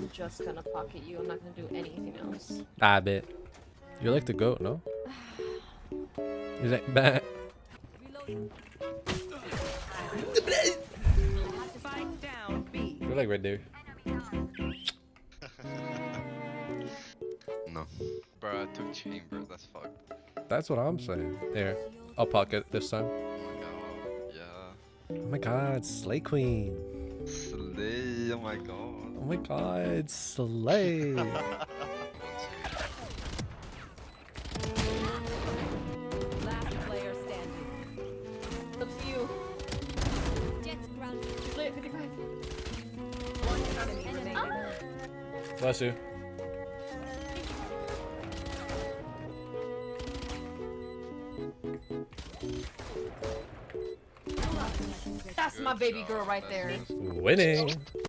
I'm just gonna pocket you. I'm not gonna do anything else. I bet. You're like the goat, no? He's like, bah. Spike down B. You're like right there. No. Bro, I took chamber, that's fucked. That's what I'm saying. There. I'll pocket this time. Oh my god, yeah. Oh my god, Slay Queen. Slay, oh my god. Oh my god, Slay. Last player standing. Up to you. Jets ground. She's lit, 55. One enemy remaining. Bless you. That's my baby girl right there. Winning.